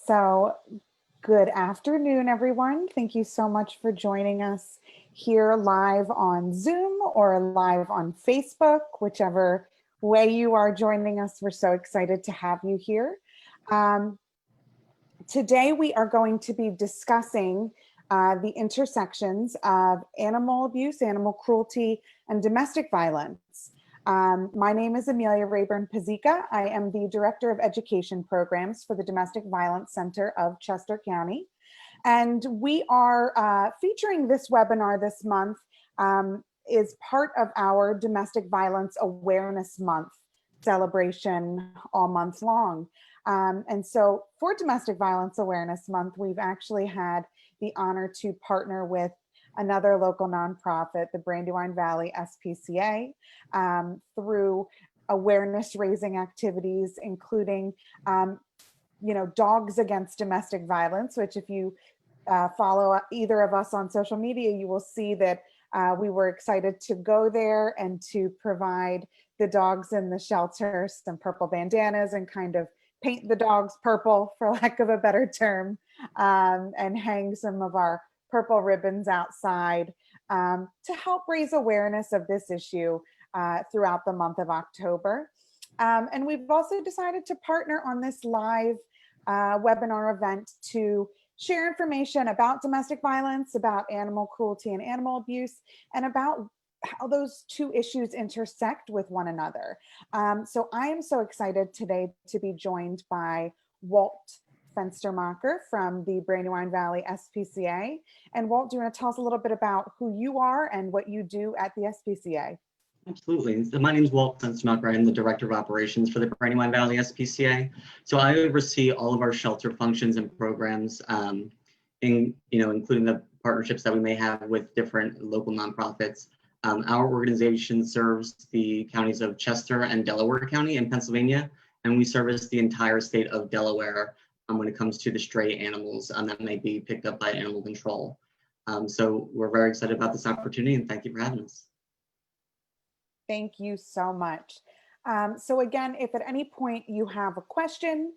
So, good afternoon, everyone. Thank you so much for joining us here live on Zoom or live on Facebook, whichever way you are joining us. We're so excited to have you here. Today, we are going to be discussing the intersections of animal abuse, animal cruelty, and domestic violence. My name is Amelia Rayburn-Pazika. I am the Director of Education Programs for the Domestic Violence Center of Chester County. And we are featuring this webinar this month is part of our Domestic Violence Awareness Month celebration all month long. And so for Domestic Violence Awareness Month, we've actually had the honor to partner with another local nonprofit, the Brandywine Valley SPCA, through awareness raising activities, including, Dogs Against Domestic Violence, which if you follow either of us on social media, you will see that we were excited to go there and to provide the dogs in the shelter some purple bandanas and kind of paint the dogs purple, for lack of a better term, and hang some of our purple ribbons outside to help raise awareness of this issue throughout the month of October. And we've also decided to partner on this live webinar event to share information about domestic violence, about animal cruelty and animal abuse, and about how those two issues intersect with one another. So I am so excited today to be joined by Walt Fenstermacher from the Brandywine Valley SPCA. And Walt, do you want to tell us a little bit about who you are and what you do at the SPCA? Absolutely. So my name is Walt Fenstermacher. I'm the Director of Operations for the Brandywine Valley SPCA. So I oversee all of our shelter functions and programs, including the partnerships that we may have with different local nonprofits. Our organization serves the counties of Chester and Delaware County in Pennsylvania, and we service the entire state of Delaware when it comes to the stray animals that may be picked up by animal control. So we're very excited about this opportunity, and thank you for having us. Thank you so much. So again, if at any point you have a question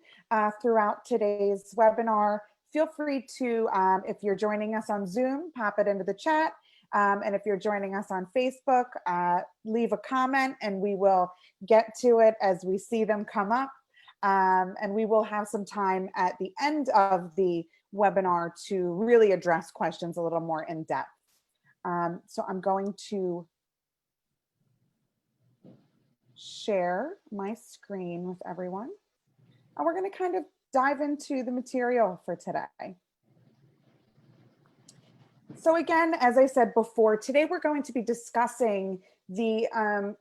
throughout today's webinar, feel free to, if you're joining us on Zoom, pop it into the chat. And if you're joining us on Facebook, leave a comment and we will get to it as we see them come up. And we will have some time at the end of the webinar to really address questions a little more in depth. So I'm going to share my screen with everyone. And we're going to kind of dive into the material for today. So again, as I said before, today we're going to be discussing the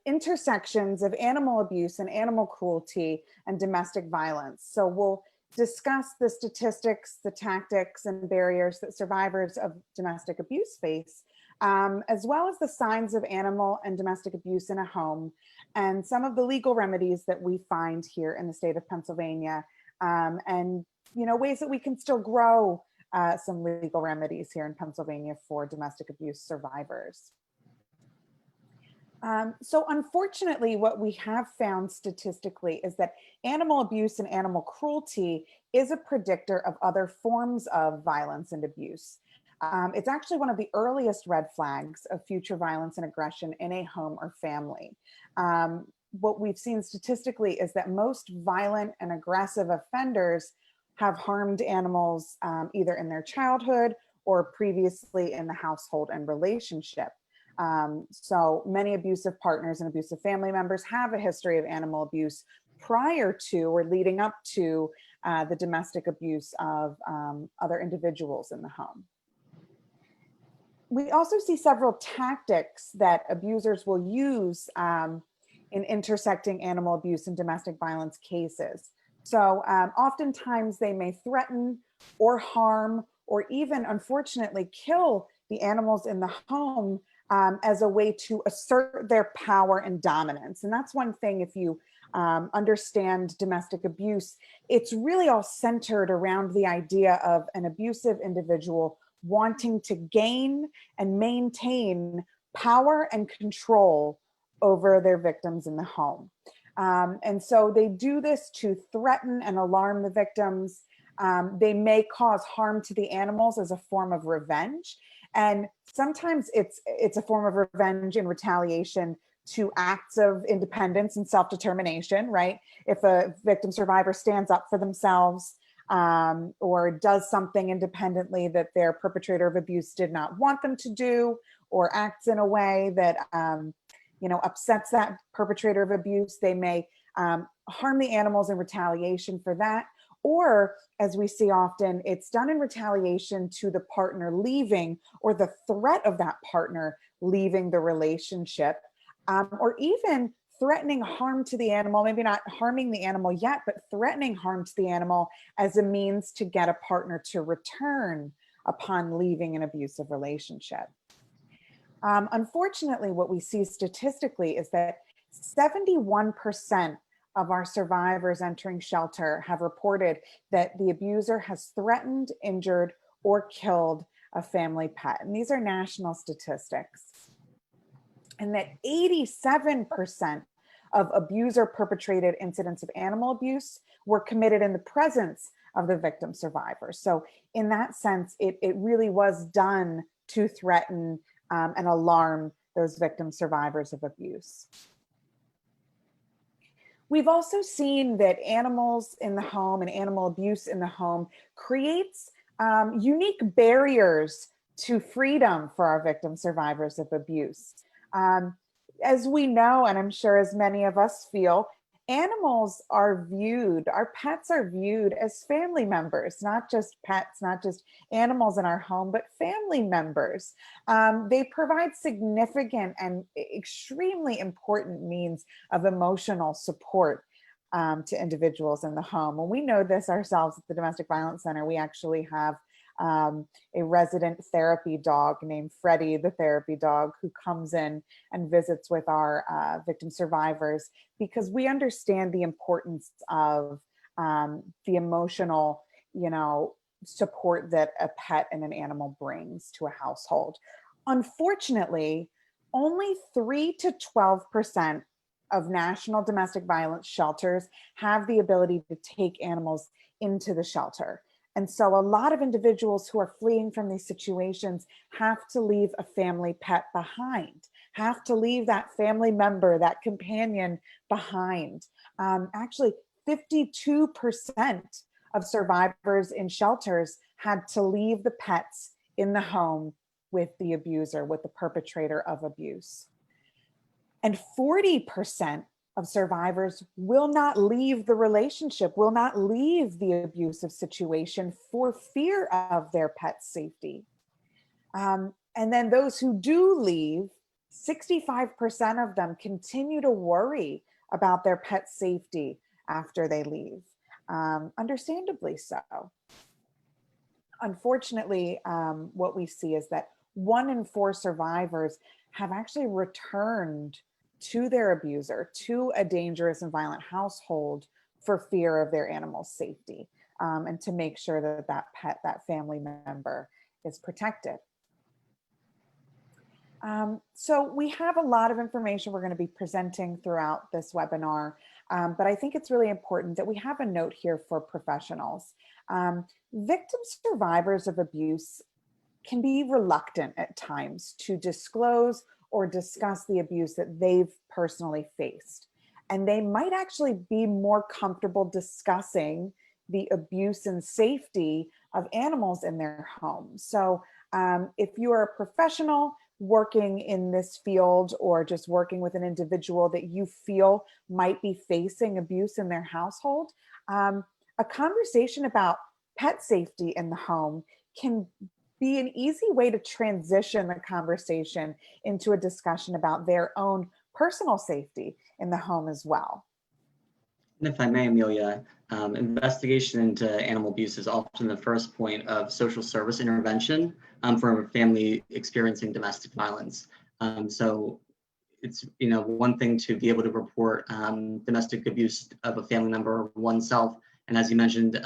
intersections of animal abuse and animal cruelty and domestic violence. So we'll discuss the statistics, the tactics, and barriers that survivors of domestic abuse face, as well as the signs of animal and domestic abuse in a home, and some of the legal remedies that we find here in the state of Pennsylvania, and ways that we can still grow some legal remedies here in Pennsylvania for domestic abuse survivors. So unfortunately, what we have found statistically is that animal abuse and animal cruelty is a predictor of other forms of violence and abuse. It's actually one of the earliest red flags of future violence and aggression in a home or family. What we've seen statistically is that most violent and aggressive offenders have harmed animals either in their childhood or previously in the household and relationship. So many abusive partners and abusive family members have a history of animal abuse prior to or leading up to the domestic abuse of other individuals in the home. We also see several tactics that abusers will use in intersecting animal abuse and domestic violence cases. So oftentimes they may threaten or harm or even unfortunately kill the animals in the home as a way to assert their power and dominance. And that's one thing, if you understand domestic abuse, it's really all centered around the idea of an abusive individual wanting to gain and maintain power and control over their victims in the home. And so they do this to threaten and alarm the victims, They may cause harm to the animals as a form of revenge. And sometimes it's a form of revenge in retaliation to acts of independence and self-determination, right? If a victim survivor stands up for themselves, or does something independently that their perpetrator of abuse did not want them to do, or acts in a way that upsets that perpetrator of abuse, they may harm the animals in retaliation for that. Or, as we see often, it's done in retaliation to the partner leaving, or the threat of that partner leaving the relationship, or even threatening harm to the animal, maybe not harming the animal yet, but threatening harm to the animal as a means to get a partner to return upon leaving an abusive relationship. Unfortunately, what we see statistically is that 71% of our survivors entering shelter have reported that the abuser has threatened, injured, or killed a family pet. And these are national statistics. And that 87% of abuser-perpetrated incidents of animal abuse were committed in the presence of the victim survivor. So in that sense, it really was done to threaten and alarm those victim survivors of abuse. We've also seen that animals in the home and animal abuse in the home creates unique barriers to freedom for our victim survivors of abuse. As we know, and I'm sure as many of us feel, animals are viewed, our pets are viewed as family members, not just pets, not just animals in our home, but family members. They provide significant and extremely important means of emotional support to individuals in the home. And we know this ourselves at the Domestic Violence Center. We actually have a resident therapy dog named Freddie, the therapy dog, who comes in and visits with our victim survivors, because we understand the importance of the emotional, support that a pet and an animal brings to a household. Unfortunately, only 3 to 12% of national domestic violence shelters have the ability to take animals into the shelter. And so a lot of individuals who are fleeing from these situations have to leave a family pet behind, have to leave that family member, that companion behind. Actually, 52% of survivors in shelters had to leave the pets in the home with the abuser, with the perpetrator of abuse. And 40% of survivors will not leave the relationship, will not leave the abusive situation for fear of their pet's safety. And then those who do leave, 65% of them continue to worry about their pet's safety after they leave, understandably so. Unfortunately, what we see is that 1 in 4 survivors have actually returned to their abuser, to a dangerous and violent household, for fear of their animal's safety, and to make sure that that pet, that family member, is protected. So we have a lot of information we're going to be presenting throughout this webinar, but I think it's really important that we have a note here for professionals. Victim survivors of abuse can be reluctant at times to disclose or discuss the abuse that they've personally faced. And they might actually be more comfortable discussing the abuse and safety of animals in their home. So if you are a professional working in this field, or just working with an individual that you feel might be facing abuse in their household, a conversation about pet safety in the home can be an easy way to transition the conversation into a discussion about their own personal safety in the home as well. And if I may, Amelia, investigation into animal abuse is often the first point of social service intervention for a family experiencing domestic violence. So it's one thing to be able to report domestic abuse of a family member or oneself. And as you mentioned,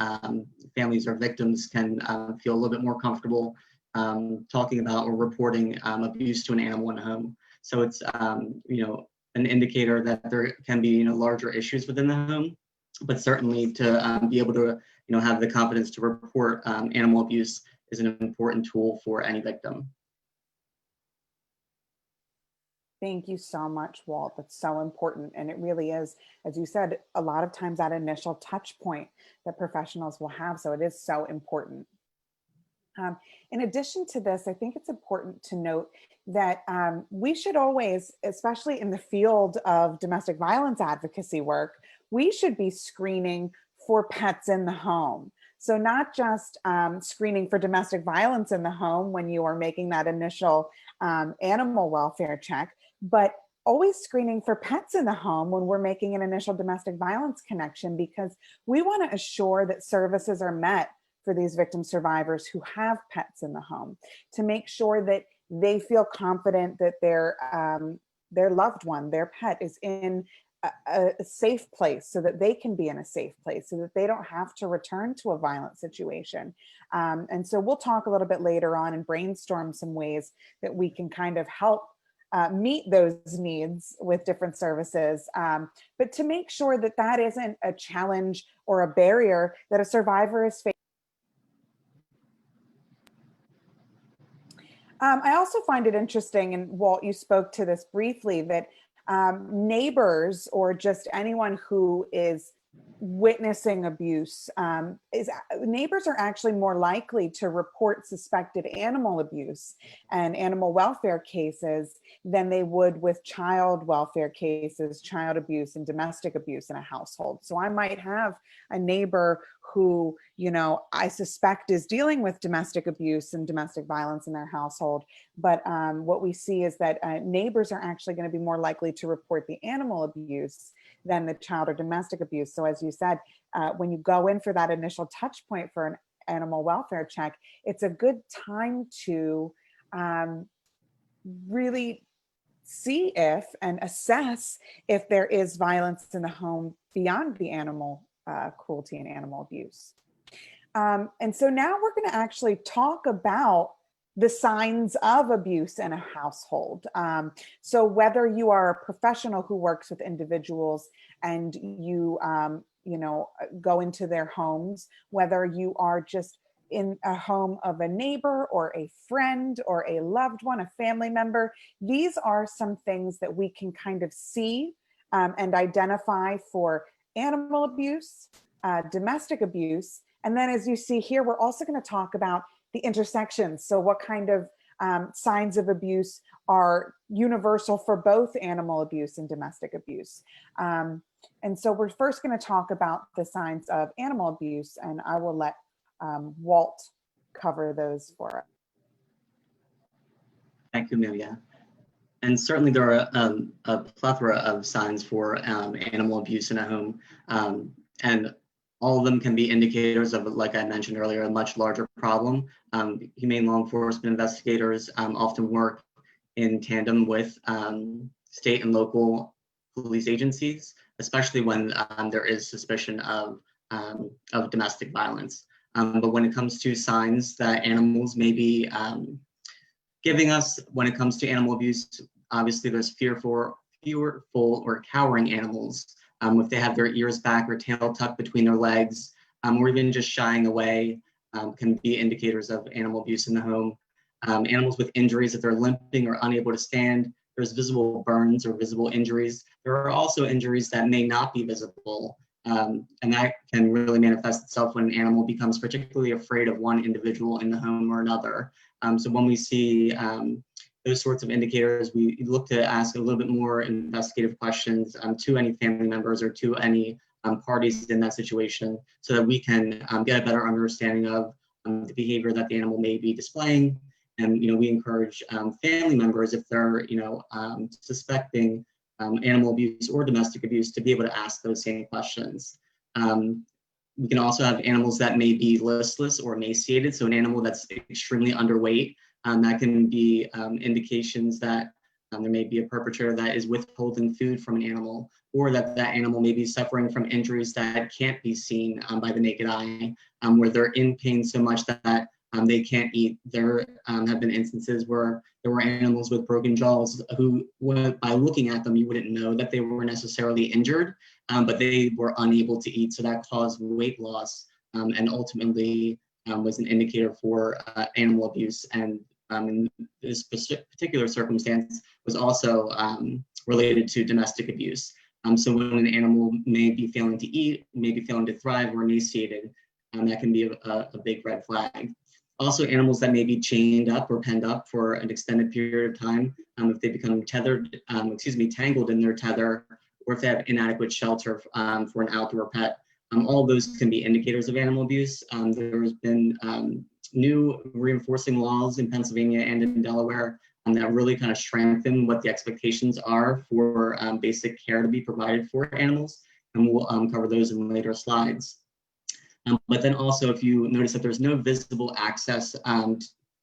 families or victims can feel a little bit more comfortable talking about or reporting abuse to an animal in a home. So it's an indicator that there can be larger issues within the home, but certainly to be able to have the confidence to report animal abuse is an important tool for any victim. Thank you so much, Walt. That's so important. And it really is, as you said, a lot of times that initial touch point that professionals will have. So it is so important. In addition to this, I think it's important to note that we should always, especially in the field of domestic violence advocacy work, we should be screening for pets in the home. So not just screening for domestic violence in the home when you are making that initial animal welfare check, but always screening for pets in the home when we're making an initial domestic violence connection, because we want to assure that services are met for these victim survivors who have pets in the home, to make sure that they feel confident that their loved one, their pet, is in a safe place, so that they can be in a safe place, so that they don't have to return to a violent situation. And so we'll talk a little bit later on and brainstorm some ways that we can kind of help meet those needs with different services, but to make sure that that isn't a challenge or a barrier that a survivor is facing. I also find it interesting, and Walt, you spoke to this briefly, that neighbors or just anyone who is witnessing abuse, neighbors are actually more likely to report suspected animal abuse and animal welfare cases than they would with child welfare cases, child abuse and domestic abuse in a household. So I might have a neighbor who, I suspect is dealing with domestic abuse and domestic violence in their household. But what we see is that neighbors are actually going to be more likely to report the animal abuse than the child or domestic abuse. So as you said, when you go in for that initial touch point for an animal welfare check, it's a good time to really see if and assess if there is violence in the home beyond the animal cruelty and animal abuse. And so now we're going to actually talk about the signs of abuse in a household. So whether you are a professional who works with individuals and you, go into their homes, whether you are just in a home of a neighbor or a friend or a loved one, a family member, these are some things that we can kind of see and identify for animal abuse, domestic abuse. And then as you see here, we're also going to talk about the intersections. So what kind of signs of abuse are universal for both animal abuse and domestic abuse. And so we're first going to talk about the signs of animal abuse, and I will let Walt cover those for us. Thank you, Amelia. And certainly there are a plethora of signs for animal abuse in a home. And all of them can be indicators of, like I mentioned earlier, a much larger problem. Humane law enforcement investigators often work in tandem with state and local police agencies, especially when there is suspicion of domestic violence. But when it comes to signs that animals may be giving us, when it comes to animal abuse, obviously there's fearful or cowering animals. If they have their ears back or tail tucked between their legs, or even just shying away, can be indicators of animal abuse in the home. Animals with injuries, if they're limping or unable to stand, there's visible burns or visible injuries. There are also injuries that may not be visible, and that can really manifest itself when an animal becomes particularly afraid of one individual in the home or another. So when we see those sorts of indicators, we look to ask a little bit more investigative questions to any family members or to any parties in that situation, so that we can get a better understanding of the behavior that the animal may be displaying. And we encourage family members, if they're suspecting animal abuse or domestic abuse, to be able to ask those same questions. We can also have animals that may be listless or emaciated, so an animal that's extremely underweight. That can be indications that there may be a perpetrator that is withholding food from an animal, or that that animal may be suffering from injuries that can't be seen by the naked eye, where they're in pain so much that they can't eat. There have been instances where there were animals with broken jaws who, by looking at them, you wouldn't know that they were necessarily injured, but they were unable to eat, so that caused weight loss and ultimately was an indicator for animal abuse. And in this particular circumstance was also related to domestic abuse. So when an animal may be failing to eat, may be failing to thrive, or emaciated, that can be a big red flag. Also, animals that may be chained up or penned up for an extended period of time, if they become tangled in their tether, or if they have inadequate shelter for an outdoor pet, all of those can be indicators of animal abuse. There has been new reinforcing laws in Pennsylvania and in Delaware that really kind of strengthen what the expectations are for basic care to be provided for animals, and we'll cover those in later slides. But then also, if you notice that there's no visible access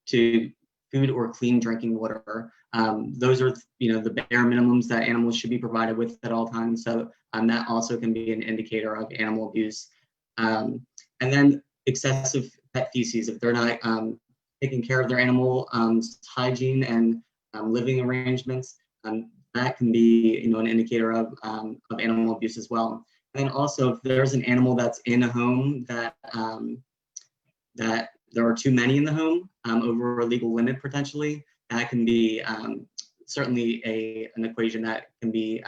to food or clean drinking water, those are the bare minimums that animals should be provided with at all times. So that also can be an indicator of animal abuse. And then excessive pet feces, if they're not taking care of their animal hygiene and living arrangements, that can be an indicator of animal abuse as well. And also, if there's an animal that's in a home that there are too many in the home over a legal limit potentially, that can be certainly an equation that can be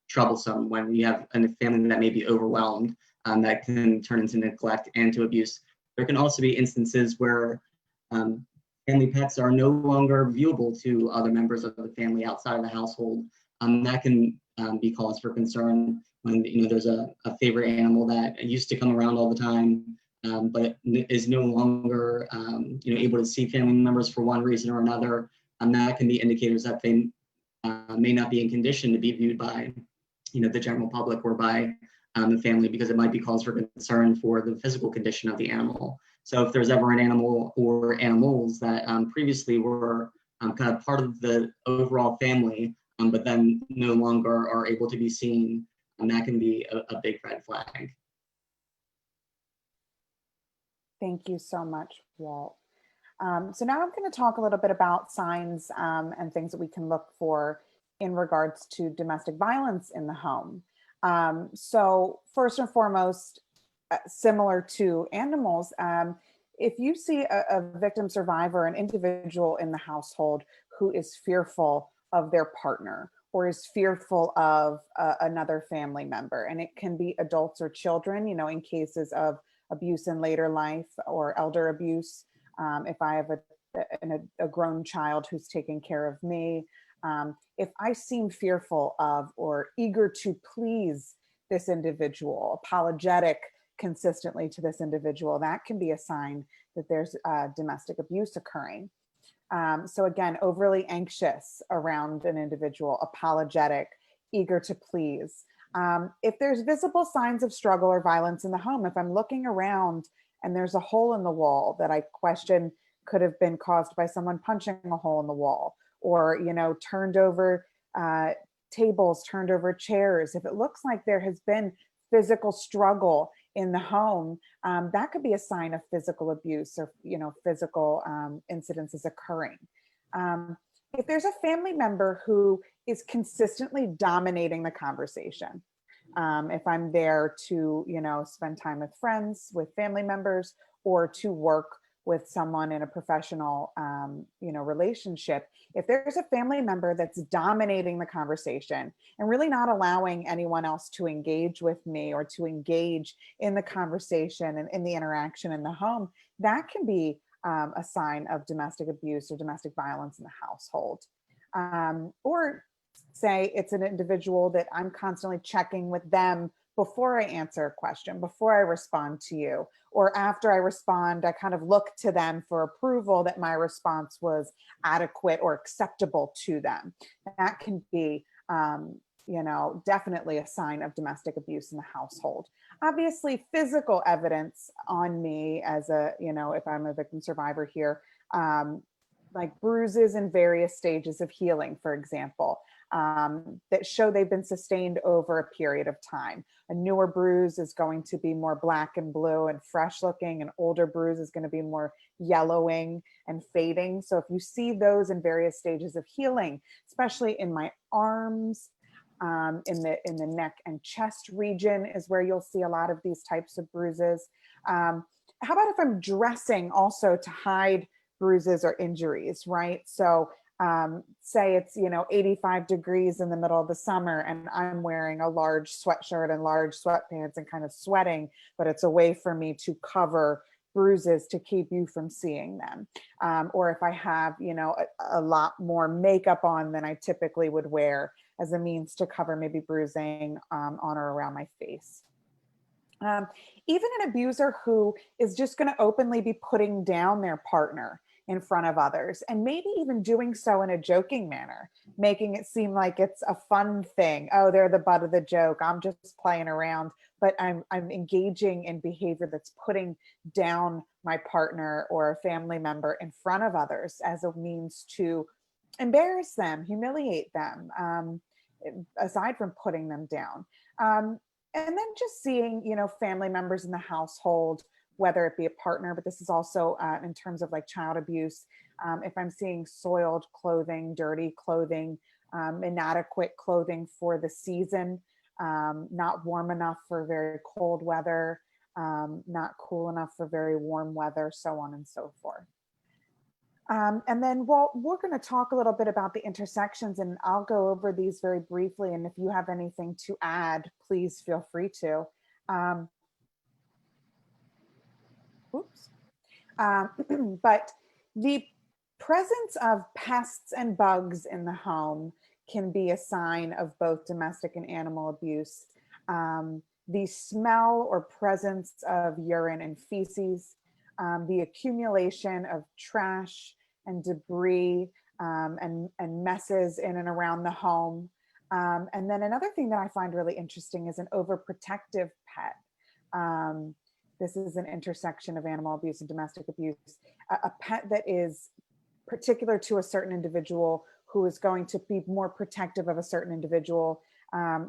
troublesome when you have a family that may be overwhelmed, that can turn into neglect and to abuse. There can also be instances where family pets are no longer viewable to other members of the family outside of the household. That can be cause for concern when there's a favorite animal that used to come around all the time, but is no longer able to see family members for one reason or another. That can be indicators that they may not be in condition to be viewed by the general public or by the family, because it might be cause for concern for the physical condition of the animal. So if there's ever an animal or animals that previously were kind of part of the overall family, but then no longer are able to be seen, that can be a big red flag. Thank you so much, Walt. So now I'm going to talk a little bit about signs and things that we can look for in regards to domestic violence in the home. So first and foremost, similar to animals, if you see a victim survivor, an individual in the household who is fearful of their partner or is fearful of another family member, and it can be adults or children, in cases of abuse in later life or elder abuse. If I have a grown child who's taking care of me, if I seem fearful of or eager to please this individual, apologetic consistently to this individual, that can be a sign that there's domestic abuse occurring. So again, overly anxious around an individual, apologetic, eager to please. If there's visible signs of struggle or violence in the home, if I'm looking around and there's a hole in the wall that I question could have been caused by someone punching a hole in the wall, or turned over tables, turned over chairs, if it looks like there has been physical struggle in the home, that could be a sign of physical abuse or physical incidences occurring. If there's a family member who is consistently dominating the conversation, if I'm there to spend time with friends, with family members, or to work with someone in a professional relationship, if there's a family member that's dominating the conversation and really not allowing anyone else to engage with me or to engage in the conversation and in the interaction in the home, that can be a sign of domestic abuse or domestic violence in the household. Or say it's an individual that I'm constantly checking with them before I answer a question, before I respond to you, or after I respond, I kind of look to them for approval that my response was adequate or acceptable to them. That can be, definitely a sign of domestic abuse in the household. Obviously, physical evidence on me as if I'm a victim survivor here, like bruises in various stages of healing, for example, that show they've been sustained over a period of time. A newer bruise is going to be more black and blue and fresh looking. An older bruise is going to be more yellowing and fading. So if you see those in various stages of healing, especially in my arms, in the neck and chest region is where you'll see a lot of these types of bruises. How about if I'm dressing also to hide bruises or injuries, right? So say it's, 85 degrees in the middle of the summer and I'm wearing a large sweatshirt and large sweatpants and kind of sweating, but it's a way for me to cover bruises to keep you from seeing them. Or if I have, a lot more makeup on than I typically would wear as a means to cover maybe bruising on or around my face. Even an abuser who is just going to openly be putting down their partner in front of others, and maybe even doing so in a joking manner, making it seem like it's a fun thing. Oh, they're the butt of the joke. I'm just playing around, but I'm engaging in behavior that's putting down my partner or a family member in front of others as a means to embarrass them, humiliate them, aside from putting them down. And then just seeing, family members in the household, whether it be a partner, but this is also in terms of like child abuse. If I'm seeing soiled clothing, dirty clothing, inadequate clothing for the season, not warm enough for very cold weather, not cool enough for very warm weather, so on and so forth. And then, Walt, we're going to talk a little bit about the intersections, and I'll go over these very briefly. And if you have anything to add, please feel free to. But the presence of pests and bugs in the home can be a sign of both domestic and animal abuse. The smell or presence of urine and feces, the accumulation of trash and debris and messes in and around the home. And then another thing that I find really interesting is an overprotective pet. This is an intersection of animal abuse and domestic abuse. A pet that is particular to a certain individual who is going to be more protective of a certain individual.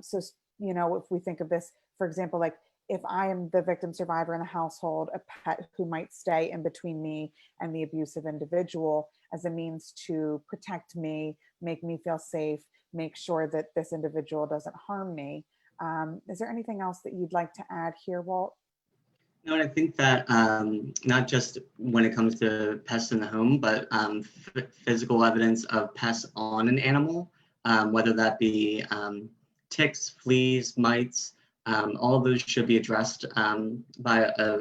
So, if we think of this, for example, like if I am the victim survivor in the household, a pet who might stay in between me and the abusive individual as a means to protect me, make me feel safe, make sure that this individual doesn't harm me. Is there anything else that you'd like to add here, Walt? No, and I think that not just when it comes to pests in the home, but physical evidence of pests on an animal, whether that be ticks, fleas, mites, all of those should be addressed by a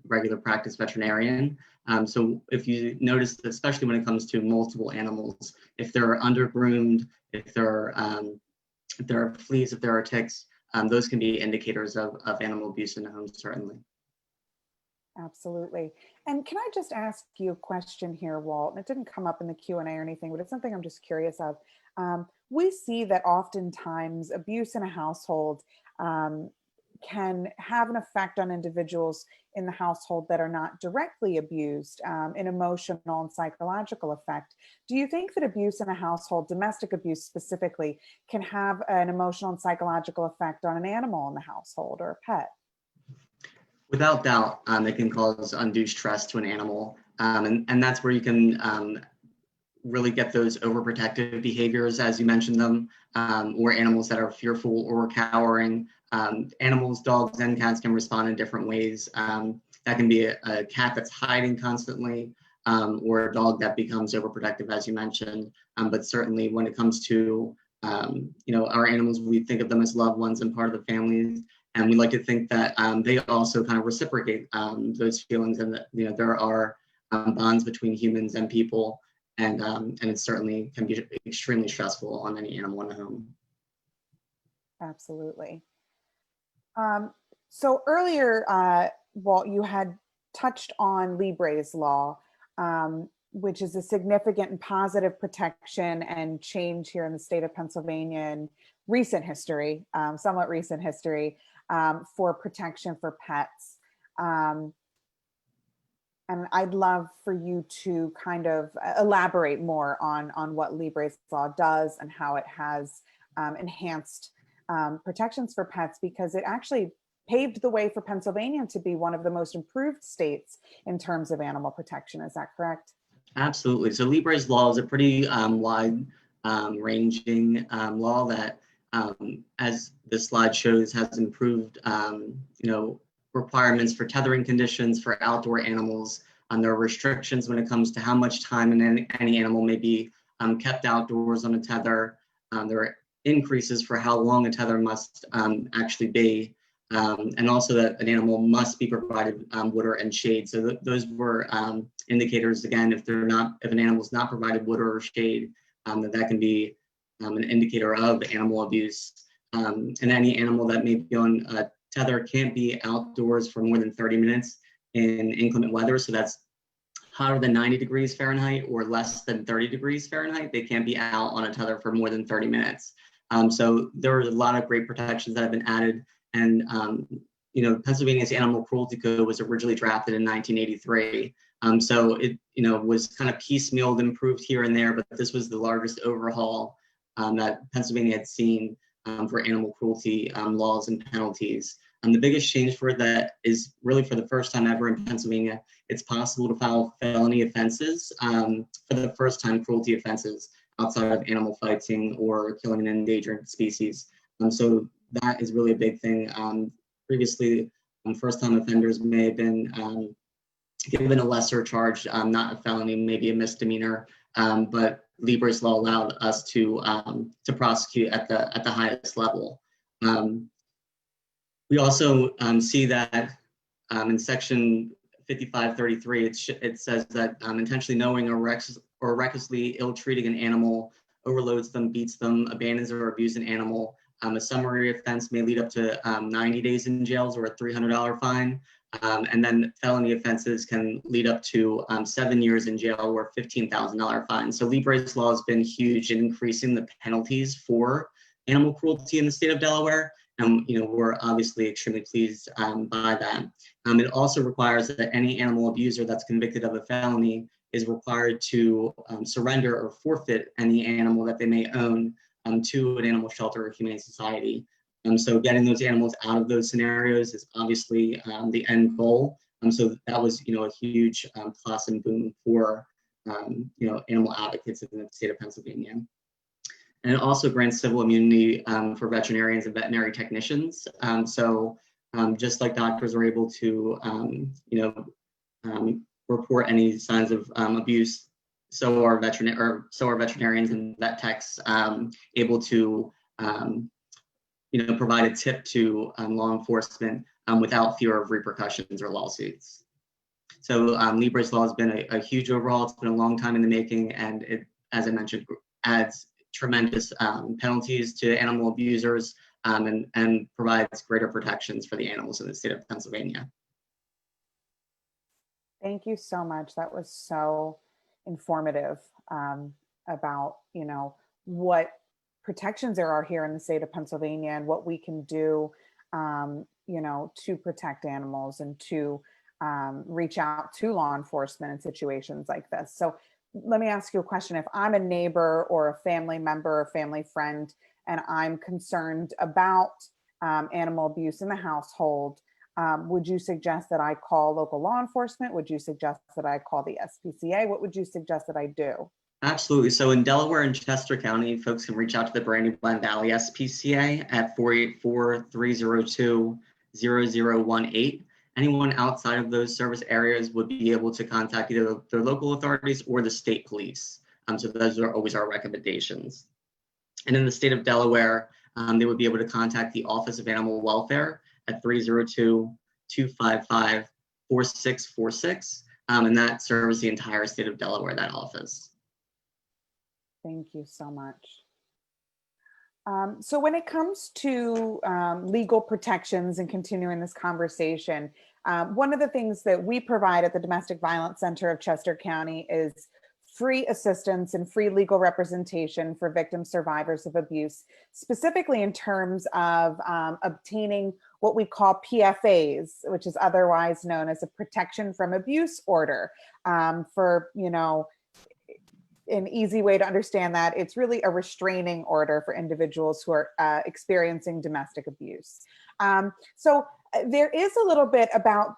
regular practice veterinarian. So if you notice, especially when it comes to multiple animals, if they're undergroomed, if there are fleas, if there are ticks, those can be indicators of animal abuse in the home, certainly. Absolutely. And can I just ask you a question here, Walt? And it didn't come up in the Q&A or anything, but it's something I'm just curious of. We see that oftentimes abuse in a household can have an effect on individuals in the household that are not directly abused, an emotional and psychological effect. Do you think that abuse in a household, domestic abuse specifically, can have an emotional and psychological effect on an animal in the household or a pet? Without doubt, it can cause undue stress to an animal. And that's where you can really get those overprotective behaviors, as you mentioned them, or animals that are fearful or cowering. Animals, dogs and cats can respond in different ways. That can be a cat that's hiding constantly, or a dog that becomes overprotective, as you mentioned. But certainly when it comes to our animals, we think of them as loved ones and part of the family. And we like to think that they also kind of reciprocate those feelings, and that there are bonds between humans and people, and it certainly can be extremely stressful on any animal in the home. Absolutely. So earlier, Walt, you had touched on Libre's law, which is a significant and positive protection and change here in the state of Pennsylvania in recent history, somewhat recent history, for protection for pets. And I'd love for you to kind of elaborate more on what Libre's law does and how it has enhanced protections for pets, because it actually paved the way for Pennsylvania to be one of the most improved states in terms of animal protection. Is that correct? Absolutely. So Libre's law is a pretty wide ranging law that, as the slide shows, has improved, requirements for tethering conditions for outdoor animals. There are restrictions when it comes to how much time any animal may be kept outdoors on a tether. There are increases for how long a tether must actually be, and also that an animal must be provided water and shade. So those were indicators. Again, if an animal is not provided water or shade, that can be an indicator of animal abuse. And any animal that may be on a tether can't be outdoors for more than 30 minutes in inclement weather. So that's hotter than 90 degrees Fahrenheit or less than 30 degrees Fahrenheit. They can't be out on a tether for more than 30 minutes. So there are a lot of great protections that have been added. And, Pennsylvania's Animal Cruelty Code was originally drafted in 1983. So it, was kind of piecemealed, improved here and there, but this was the largest overhaul that Pennsylvania had seen for animal cruelty laws and penalties. The biggest change for that is really for the first time ever in Pennsylvania, it's possible to file felony offenses for the first time cruelty offenses outside of animal fighting or killing an endangered species. So that is really a big thing. Previously, first time offenders may have been given a lesser charge, not a felony, maybe a misdemeanor, but Libra's law allowed us to prosecute at the highest level. We also see that in section 5533, it says that intentionally knowing or recklessly ill-treating an animal, overloads them, beats them, abandons or abuses an animal. A summary offense may lead up to 90 days in jail or a $300 fine. And then felony offenses can lead up to 7 years in jail or $15,000 fine. So Libra's law has been huge in increasing the penalties for animal cruelty in the state of Delaware. And we're obviously extremely pleased by that. It also requires that any animal abuser that's convicted of a felony is required to surrender or forfeit any animal that they may own to an animal shelter or humane society. So getting those animals out of those scenarios is obviously the end goal. So that was a huge plus and boom for animal advocates in the state of Pennsylvania. And it also grants civil immunity for veterinarians and veterinary technicians. So just like doctors are able to, report any signs of abuse, so are veterinarians and vet techs able to, provide a tip to law enforcement without fear of repercussions or lawsuits. So Libra's law has been a huge overhaul. It's been a long time in the making, and it, as I mentioned, adds tremendous penalties to animal abusers and provides greater protections for the animals in the state of Pennsylvania. Thank you so much. That was so informative about, what protections there are here in the state of Pennsylvania and what we can do, to protect animals and to reach out to law enforcement in situations like this. So let me ask you a question. If I'm a neighbor or a family member or family friend, and I'm concerned about animal abuse in the household, would you suggest that I call local law enforcement? Would you suggest that I call the SPCA? What would you suggest that I do? Absolutely. So in Delaware and Chester County, folks can reach out to the Brandywine Valley SPCA at 484-302-0018. Anyone outside of those service areas would be able to contact either their local authorities or the state police. So those are always our recommendations. And in the state of Delaware, they would be able to contact the Office of Animal Welfare at 302-255-4646. And that serves the entire state of Delaware, that office. Thank you so much. So when it comes to legal protections and continuing this conversation, one of the things that we provide at the Domestic Violence Center of Chester County is free assistance and free legal representation for victim survivors of abuse, specifically in terms of obtaining what we call PFAs, which is otherwise known as a protection from abuse order. For, an easy way to understand that, it's really a restraining order for individuals who are experiencing domestic abuse. So there is a little bit about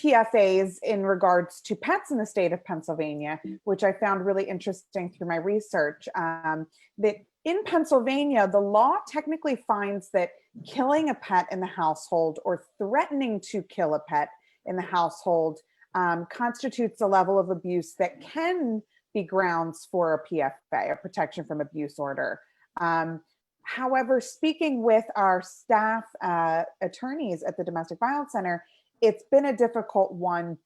PFAs in regards to pets in the state of Pennsylvania, which I found really interesting through my research, that in Pennsylvania, the law technically finds that killing a pet in the household or threatening to kill a pet in the household constitutes a level of abuse that can be grounds for a PFA, a protection from abuse order. However, speaking with our staff attorneys at the Domestic Violence Center, it's been a difficult one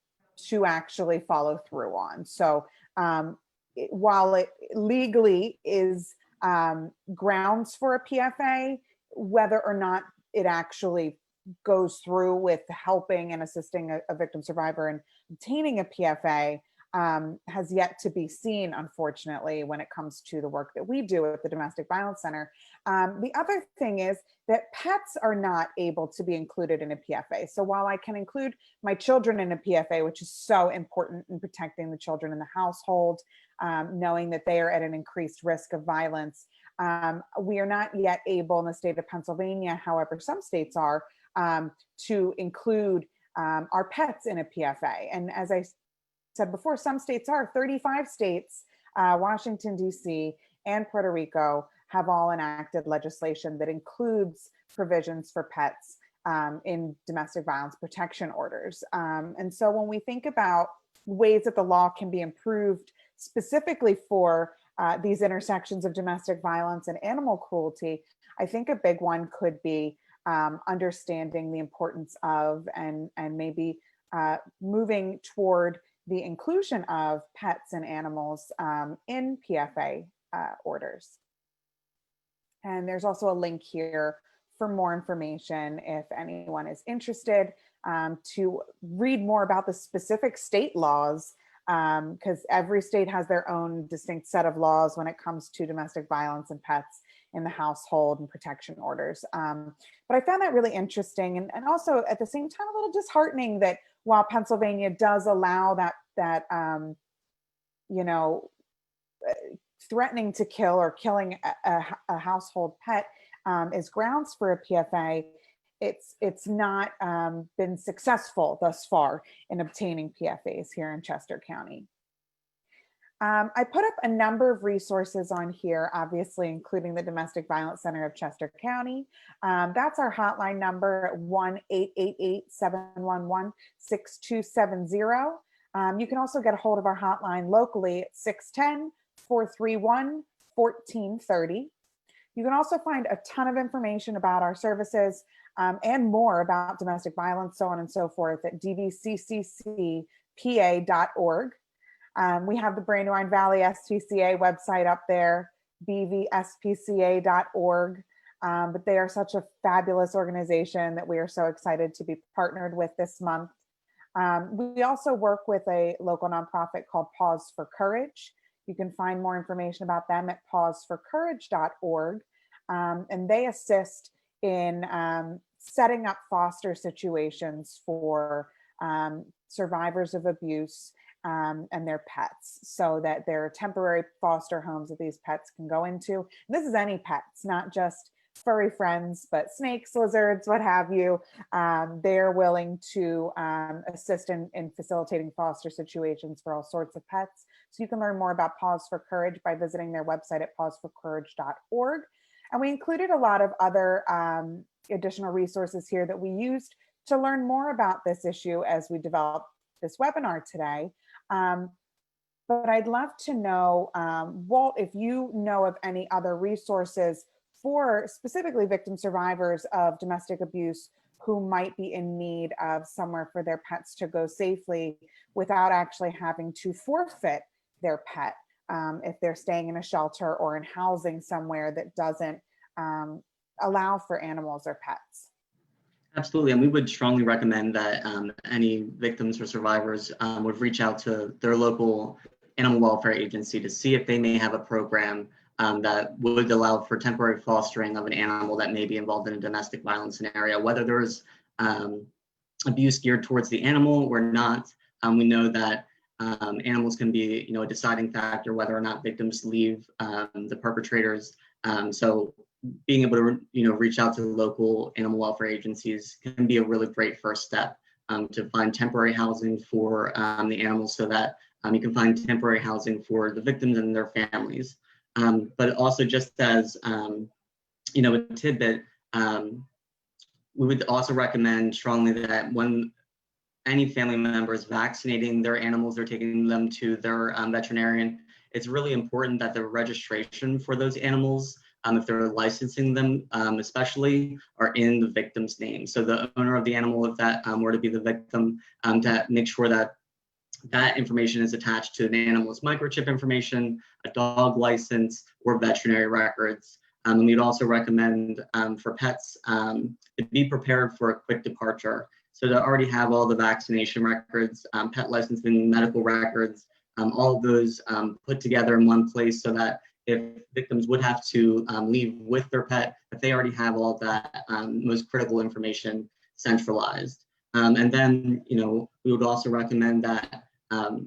to actually follow through on. So while it legally is grounds for a PFA, whether or not it actually goes through with helping and assisting a victim survivor in obtaining a PFA has yet to be seen, unfortunately, when it comes to the work that we do at the Domestic Violence Center. The other thing is that pets are not able to be included in a PFA. So while I can include my children in a PFA, which is so important in protecting the children in the household, knowing that they are at an increased risk of violence, we are not yet able in the state of Pennsylvania, however, some states are, to include our pets in a PFA. And as I said before, some states are. 35 states, Washington, D.C., and Puerto Rico have all enacted legislation that includes provisions for pets in domestic violence protection orders. And so when we think about ways that the law can be improved specifically for these intersections of domestic violence and animal cruelty, I think a big one could be understanding the importance of and maybe moving toward the inclusion of pets and animals in PFA orders. And there's also a link here for more information if anyone is interested to read more about the specific state laws, because every state has their own distinct set of laws when it comes to domestic violence and pets in the household and protection orders. But I found that really interesting, and also at the same time a little disheartening that while Pennsylvania does allow that threatening to kill or killing a household pet is grounds for a PFA, it's not been successful thus far in obtaining PFAs here in Chester County. I put up a number of resources on here, obviously, including the Domestic Violence Center of Chester County. That's our hotline number at 1-888-711-6270. You can also get a hold of our hotline locally at 610-431-1430. You can also find a ton of information about our services and more about domestic violence, so on and so forth, at dvccpa.org. We have the Brandywine Valley SPCA website up there, bvspca.org. But they are such a fabulous organization that we are so excited to be partnered with this month. We also work with a local nonprofit called Pause for Courage. You can find more information about them at pauseforcourage.org. And they assist in setting up foster situations for survivors of abuse and their pets, so that there are temporary foster homes that these pets can go into. And this is any pets, not just furry friends, but snakes, lizards, what have you. They're willing to assist in facilitating foster situations for all sorts of pets. So you can learn more about Pause for Courage by visiting their website at pauseforcourage.org. And we included a lot of other additional resources here that we used to learn more about this issue as we developed this webinar today. But I'd love to know, Walt, if you know of any other resources for specifically victim survivors of domestic abuse who might be in need of somewhere for their pets to go safely without actually having to forfeit their pet if they're staying in a shelter or in housing somewhere that doesn't allow for animals or pets. Absolutely, and we would strongly recommend that any victims or survivors would reach out to their local animal welfare agency to see if they may have a program that would allow for temporary fostering of an animal that may be involved in a domestic violence scenario, whether there's abuse geared towards the animal or not. We know that animals can be, a deciding factor whether or not victims leave the perpetrators. So being able to, reach out to the local animal welfare agencies can be a really great first step to find temporary housing for the animals, so that you can find temporary housing for the victims and their families. But also just as, a tidbit, we would also recommend strongly that when any family member is vaccinating their animals or taking them to their veterinarian, it's really important that the registration for those animals, if they're licensing them, especially, are in the victim's name. So the owner of the animal, if that were to be the victim, to make sure that that information is attached to an animal's microchip information, a dog license, or veterinary records. And we'd also recommend for pets to be prepared for a quick departure. So to already have all the vaccination records, pet licensing, medical records, all of those put together in one place so that if victims would have to leave with their pet, that they already have all of that most critical information centralized. And then, we would also recommend that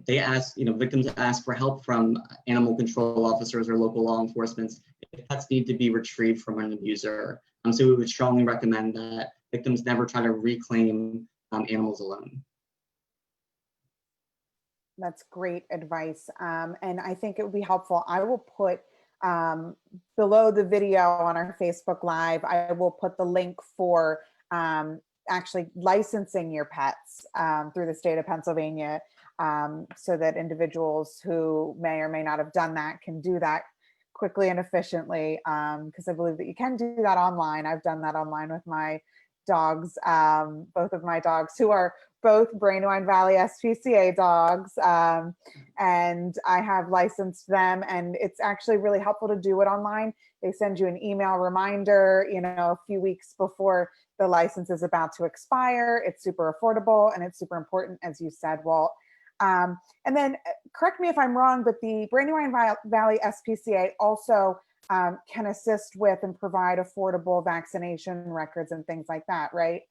they ask, victims ask for help from animal control officers or local law enforcement if pets need to be retrieved from an abuser. So we would strongly recommend that victims never try to reclaim animals alone. That's great advice. And I think it would be helpful. I will put below the video on our Facebook Live, I will put the link for actually licensing your pets through the state of Pennsylvania, so that individuals who may or may not have done that can do that quickly and efficiently, because I believe that you can do that online. I've done that online with my dogs, both of my dogs, who are both Brandywine Valley SPCA dogs, and I have licensed them, and it's actually really helpful to do it online. They send you an email reminder, a few weeks before the license is about to expire. It's super affordable and it's super important, as you said, Walt. And then correct me if I'm wrong, but the Brandywine Valley SPCA also can assist with and provide affordable vaccination records and things like that, right?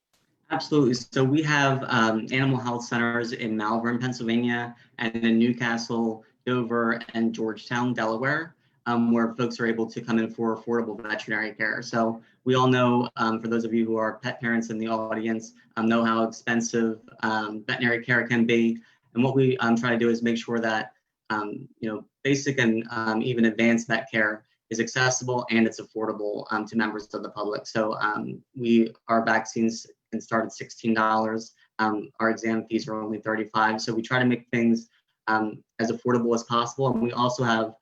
Absolutely. So we have animal health centers in Malvern, Pennsylvania, and in Newcastle, Dover, and Georgetown, Delaware, where folks are able to come in for affordable veterinary care. So we all know, for those of you who are pet parents in the audience, know how expensive veterinary care can be. And what we try to do is make sure that basic and even advanced vet care is accessible and it's affordable to members of the public. So our vaccines can start at $16. Our exam fees are only $35. So we try to make things as affordable as possible. And we also have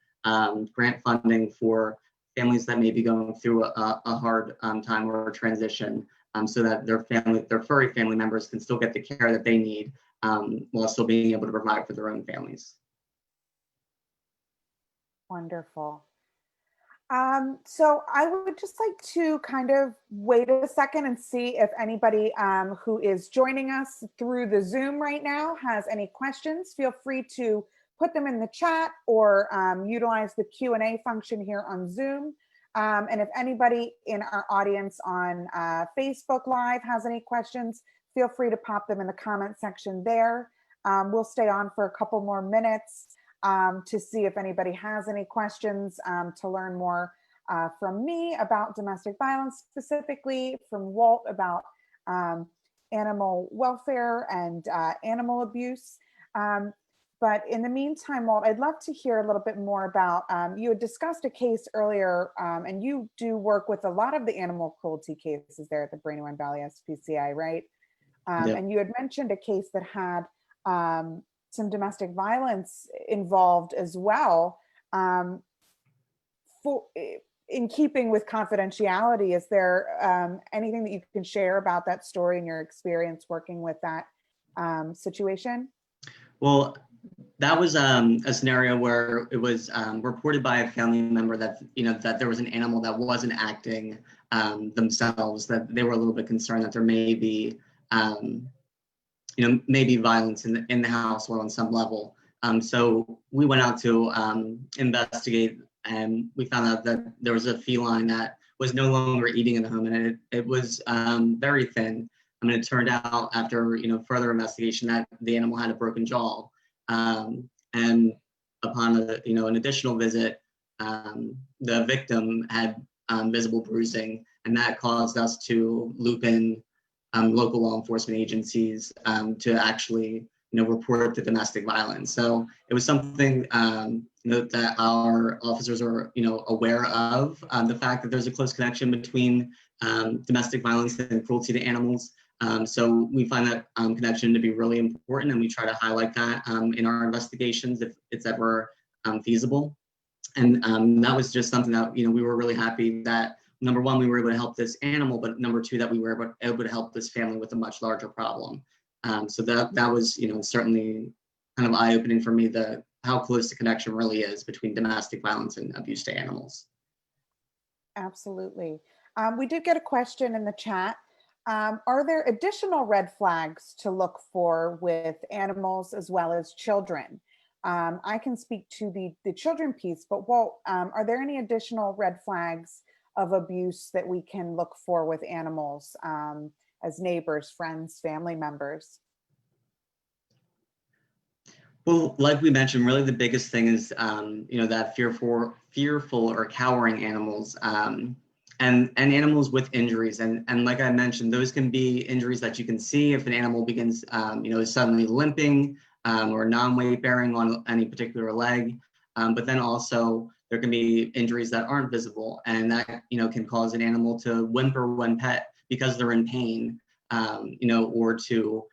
grant funding for families that may be going through a hard time or a transition, so that their furry family members can still get the care that they need while still being able to provide for their own families. Wonderful. So I would just like to kind of wait a second and see if anybody who is joining us through the Zoom right now has any questions. Feel free to put them in the chat or utilize the Q&A function here on Zoom. And if anybody in our audience on Facebook Live has any questions, feel free to pop them in the comment section there. We'll stay on for a couple more minutes to see if anybody has any questions, to learn more from me about domestic violence, specifically from Walt about animal welfare and animal abuse. But in the meantime, Walt, I'd love to hear a little bit more about, you had discussed a case earlier, and you do work with a lot of the animal cruelty cases there at the Brandywine Valley SPCA, right? Yep. And you had mentioned a case that had some domestic violence involved as well. In keeping with confidentiality, is there anything that you can share about that story and your experience working with that situation? Well, that was a scenario where it was reported by a family member that that there was an animal that wasn't acting themselves, that they were a little bit concerned that there may be maybe violence in the household on some level. So we went out to investigate, and we found out that there was a feline that was no longer eating in the home, and it was very thin. I mean, it turned out after further investigation that the animal had a broken jaw, and upon an additional visit, the victim had visible bruising, and that caused us to loop in local law enforcement agencies to actually report the domestic violence. So it was something note that our officers are, aware of the fact that there's a close connection between domestic violence and cruelty to animals. So we find that connection to be really important, and we try to highlight that in our investigations if it's ever feasible. And that was just something that, we were really happy that, number one, we were able to help this animal, but number two, that we were able to help this family with a much larger problem. So that was, certainly kind of eye-opening for me, how close the connection really is between domestic violence and abuse to animals. Absolutely. We did get a question in the chat. Are there additional red flags to look for with animals as well as children? I can speak to the children piece, but Walt, are there any additional red flags of abuse that we can look for with animals as neighbors, friends, family members? Well, like we mentioned, really the biggest thing is, that fearful or cowering animals, and animals with injuries. And like I mentioned, those can be injuries that you can see if an animal begins, is suddenly limping or non-weight bearing on any particular leg. But then also there can be injuries that aren't visible, and that, can cause an animal to whimper when pet because they're in pain, or to,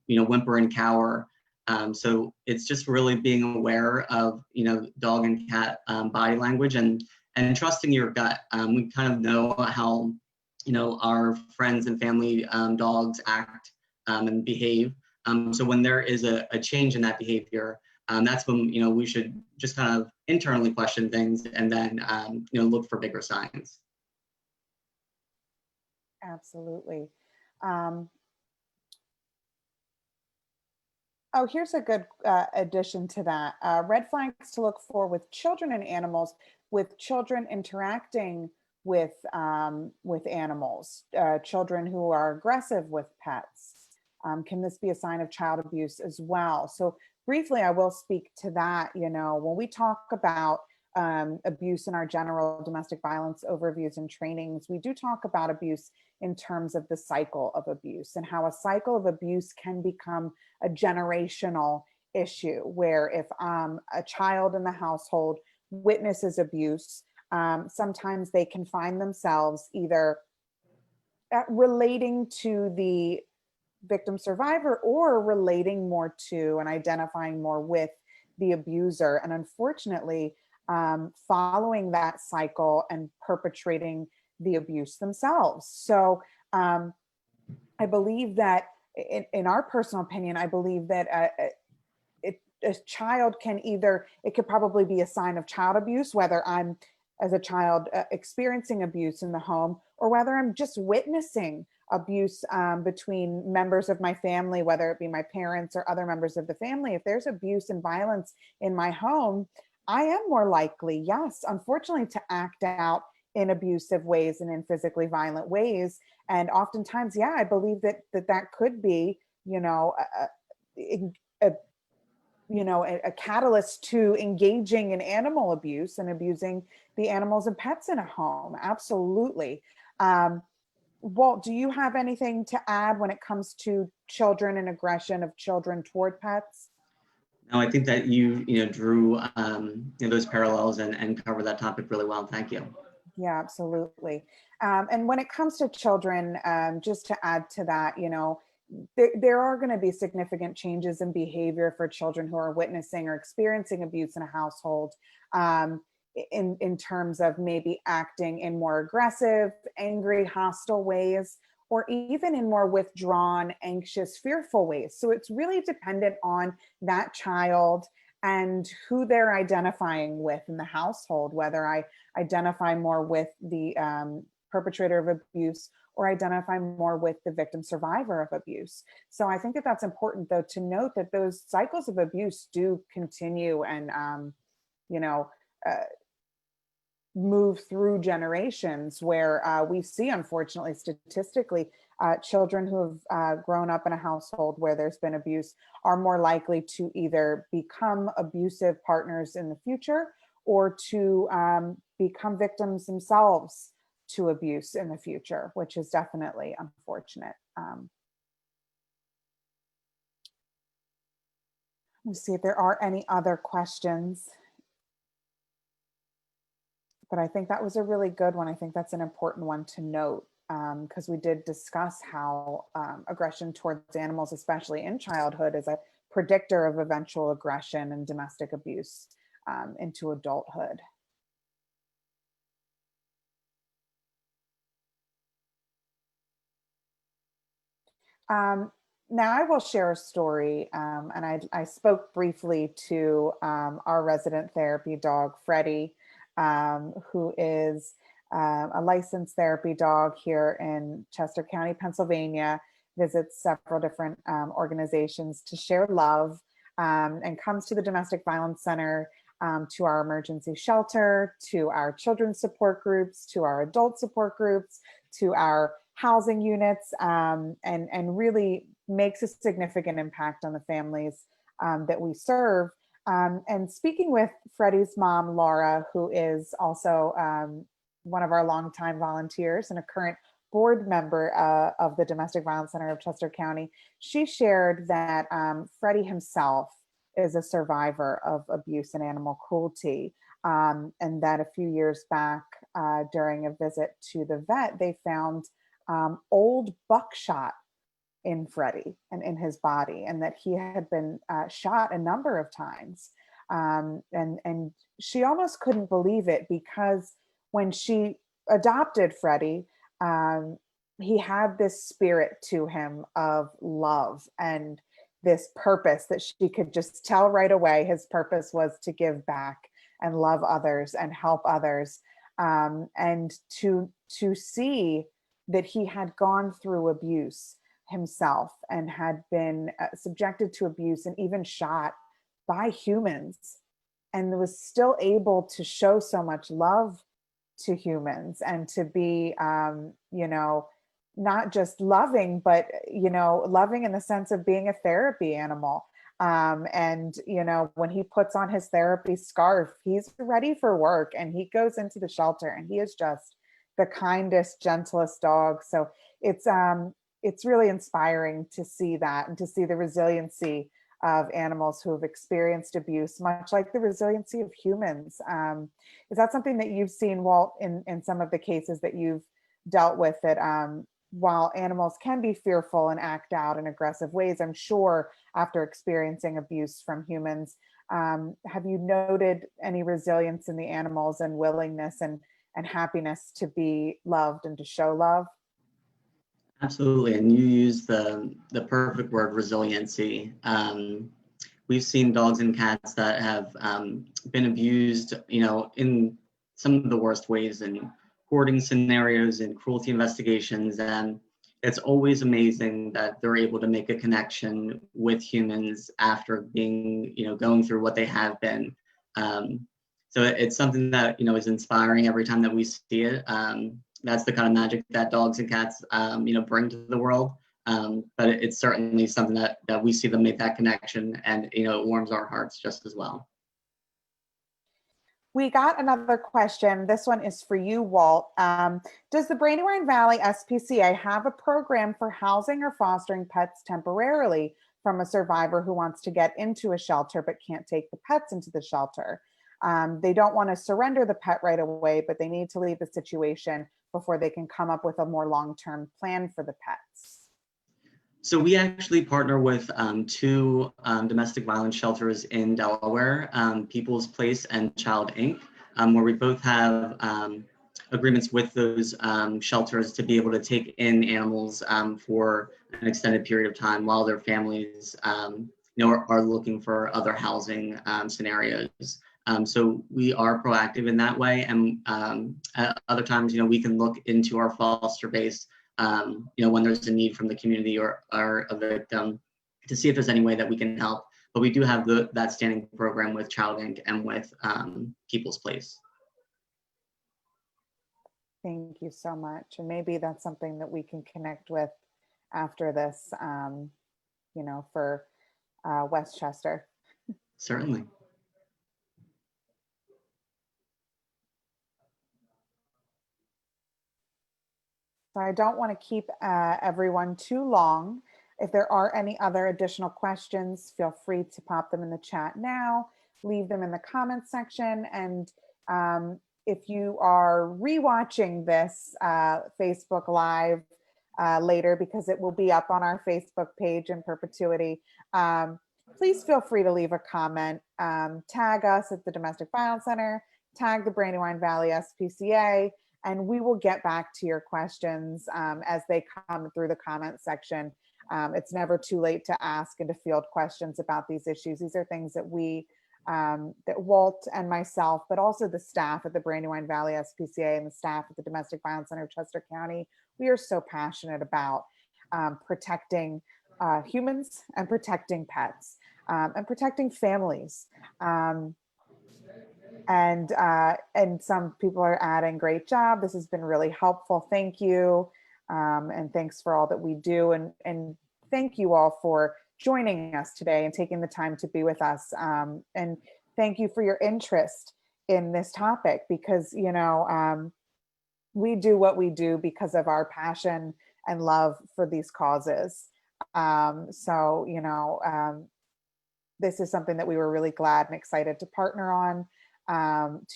whimper and cower. So it's just really being aware of, dog and cat body language and trusting your gut. We kind of know how, our friends and family dogs act and behave. So when there is a change in that behavior, that's when, we should just kind of internally question things and then, look for bigger signs. Absolutely. Oh, here's a good addition to that. Red flags to look for with children and animals, with children interacting with animals, children who are aggressive with pets. Can this be a sign of child abuse as well? So briefly, I will speak to that. When we talk about abuse in our general domestic violence overviews and trainings, we do talk about abuse in terms of the cycle of abuse and how a cycle of abuse can become a generational issue, where if a child in the household witnesses abuse, sometimes they can find themselves either relating to the victim survivor or relating more to and identifying more with the abuser. And unfortunately, following that cycle and perpetrating the abuse themselves. So I believe that in our personal opinion, I believe that a child can it could probably be a sign of child abuse, whether I'm as a child experiencing abuse in the home, or whether I'm just witnessing abuse between members of my family, whether it be my parents or other members of the family. If there's abuse and violence in my home, I am more likely, yes, unfortunately, to act out in abusive ways and in physically violent ways. And oftentimes, yeah, I believe that could be, a catalyst to engaging in animal abuse and abusing the animals and pets in a home. Absolutely. Walt, do you have anything to add when it comes to children and aggression of children toward pets? No, I think that you drew those parallels and covered that topic really well. Thank you. Yeah, absolutely. And when it comes to children, just to add to that, there are going to be significant changes in behavior for children who are witnessing or experiencing abuse in a household, in terms of maybe acting in more aggressive, angry, hostile ways, or even in more withdrawn, anxious, fearful ways. So it's really dependent on that child and who they're identifying with in the household, whether I identify more with the perpetrator of abuse or identify more with the victim survivor of abuse. So I think that that's important, though, to note that those cycles of abuse do continue and, move through generations, where we see, unfortunately, statistically, children who have grown up in a household where there's been abuse are more likely to either become abusive partners in the future or to become victims themselves to abuse in the future, which is definitely unfortunate. Let me see if there are any other questions. But I think that was a really good one. I think that's an important one to note, because we did discuss how aggression towards animals, especially in childhood, is a predictor of eventual aggression and domestic abuse into adulthood. Now I will share a story, and I spoke briefly to our resident therapy dog, Freddie, who is a licensed therapy dog here in Chester County, Pennsylvania, visits several different organizations to share love, and comes to the Domestic Violence Center, to our emergency shelter, to our children's support groups, to our adult support groups, to our housing units, and really makes a significant impact on the families that we serve. And speaking with Freddie's mom, Laura, who is also one of our longtime volunteers and a current board member of the Domestic Violence Center of Chester County, she shared that Freddie himself is a survivor of abuse and animal cruelty. And that a few years back, during a visit to the vet, they found old buckshot in Freddie and in his body, and that he had been shot a number of times. And she almost couldn't believe it, because when she adopted Freddie, he had this spirit to him of love and this purpose that she could just tell right away. His purpose was to give back and love others and help others. And to see that he had gone through abuse himself and had been subjected to abuse and even shot by humans, and was still able to show so much love to humans, and to be, not just loving, but, loving in the sense of being a therapy animal. And, when he puts on his therapy scarf, he's ready for work, and he goes into the shelter, and he is just the kindest, gentlest dog. So it's really inspiring to see that, and to see the resiliency of animals who have experienced abuse, much like the resiliency of humans. Is that something that you've seen, Walt, in some of the cases that you've dealt with, that while animals can be fearful and act out in aggressive ways, I'm sure after experiencing abuse from humans, have you noted any resilience in the animals and willingness and happiness to be loved and to show love? Absolutely, and you use the perfect word, resiliency. We've seen dogs and cats that have been abused, in some of the worst ways, in hoarding scenarios and cruelty investigations, and it's always amazing that they're able to make a connection with humans after being, going through what they have been. So it's something that, is inspiring every time that we see it. That's the kind of magic that dogs and cats, bring to the world. But it's certainly something that we see them make that connection, and, it warms our hearts just as well. We got another question. This one is for you, Walt. Does the Brandywine Valley SPCA have a program for housing or fostering pets temporarily from a survivor who wants to get into a shelter but can't take the pets into the shelter? They don't want to surrender the pet right away, but they need to leave the situation before they can come up with a more long-term plan for the pets. So we actually partner with two domestic violence shelters in Delaware, People's Place and Child Inc., where we both have agreements with those shelters to be able to take in animals for an extended period of time while their families are looking for other housing scenarios. So we are proactive in that way, and at other times, we can look into our foster base, when there's a need from the community or a victim, to see if there's any way that we can help. But we do have that standing program with Child Inc. and with People's Place. Thank you so much. And maybe that's something that we can connect with after this, for Westchester. Certainly. So I don't want to keep everyone too long. If there are any other additional questions, feel free to pop them in the chat now, leave them in the comments section, and if you are rewatching this Facebook Live later, because it will be up on our Facebook page in perpetuity, please feel free to leave a comment. Tag us at the Domestic Violence Center, tag the Brandywine Valley SPCA, and we will get back to your questions as they come through the comment section. It's never too late to ask and to field questions about these issues. These are things that that Walt and myself, but also the staff at the Brandywine Valley SPCA and the staff at the Domestic Violence Center of Chester County, we are so passionate about protecting humans and protecting pets and protecting families. And some people are adding, great job. This has been really helpful. Thank you. And thanks for all that we do. And thank you all for joining us today and taking the time to be with us. And thank you for your interest in this topic, because, you know, we do what we do because of our passion and love for these causes. So, you know, this is something that we were really glad and excited to partner on,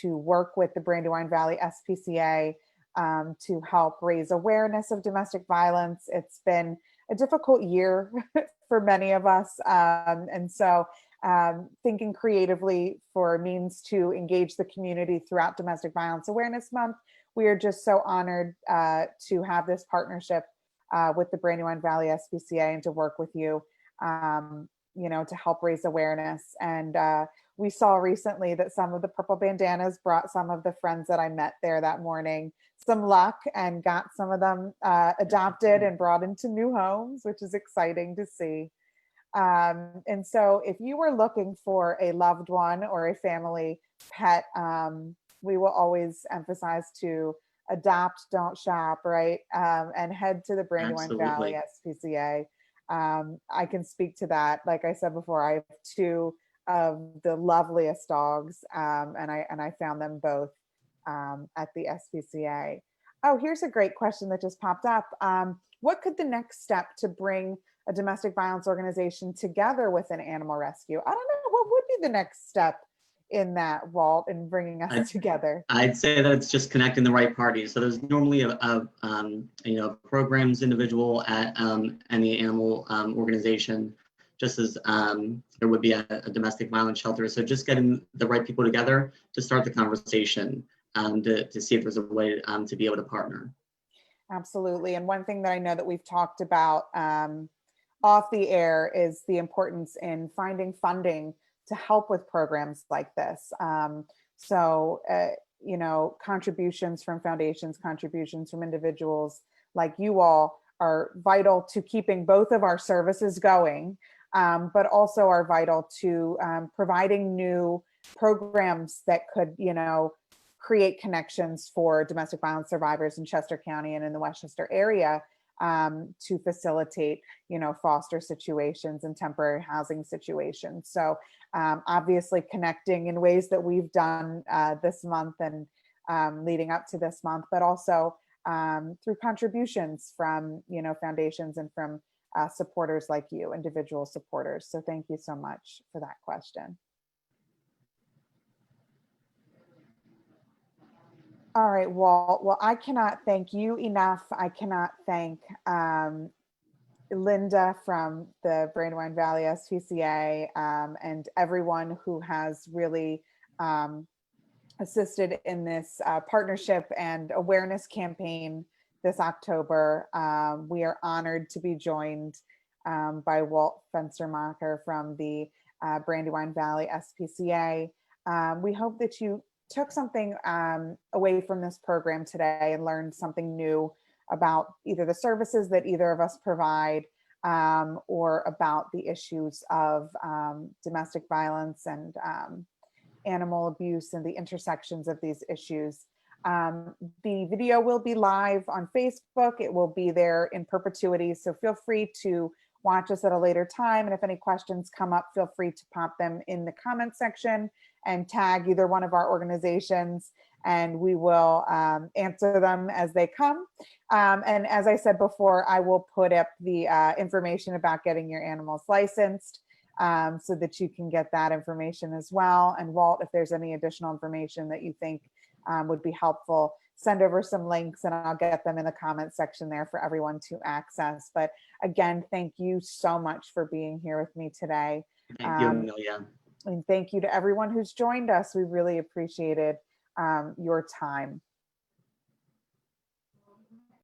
to work with the Brandywine Valley SPCA to help raise awareness of domestic violence. It's been a difficult year for many of us. And so thinking creatively for means to engage the community throughout Domestic Violence Awareness Month, we are just so honored to have this partnership with the Brandywine Valley SPCA and to work with you, you know, to help raise awareness. And we saw recently that some of the purple bandanas brought some of the friends that I met there that morning some luck and got some of them adopted and brought into new homes, which is exciting to see. And so if you were looking for a loved one or a family pet, we will always emphasize to adopt, don't shop, right? And head to the Brandywine Valley SPCA. I can speak to that. Like I said before, I have two of the loveliest dogs, and I found them both at the SPCA. Oh, here's a great question that just popped up. What could the next step to bring a domestic violence organization together with an animal rescue? I don't know, what would be the next step in that, Walt, in bringing us together? I'd say that it's just connecting the right parties. So there's normally a you know, programs individual at any animal organization, just as there would be a domestic violence shelter. So just getting the right people together to start the conversation, to see if there's a way to be able to partner. Absolutely. And one thing that I know that we've talked about off the air is the importance in finding funding to help with programs like this. So, you know, contributions from foundations, contributions from individuals like you all are vital to keeping both of our services going, but also are vital to providing new programs that could, you know, create connections for domestic violence survivors in Chester County and in the Westchester area, to facilitate, you know, foster situations and temporary housing situations. So obviously connecting in ways that we've done this month and leading up to this month, but also through contributions from, you know, foundations and from supporters like you, individual supporters. So thank you so much for that question. All right, Walt. Well, I cannot thank you enough. I cannot thank Linda from the Brandywine Valley SPCA and everyone who has really assisted in this partnership and awareness campaign this October. We are honored to be joined by Walt Fenstermacher from the Brandywine Valley SPCA. We hope that you took something away from this program today and learned something new about either the services that either of us provide or about the issues of domestic violence and animal abuse and the intersections of these issues. The video will be live on Facebook. It will be there in perpetuity. So feel free to watch us at a later time. And if any questions come up, feel free to pop them in the comment section and tag either one of our organizations, and we will answer them as they come. And as I said before, I will put up the information about getting your animals licensed so that you can get that information as well. And Walt, if there's any additional information that you think would be helpful. Send over some links and I'll get them in the comment section there for everyone to access. But again, thank you so much for being here with me today. Thank you, Amelia. And thank you to everyone who's joined us. We really appreciated your time.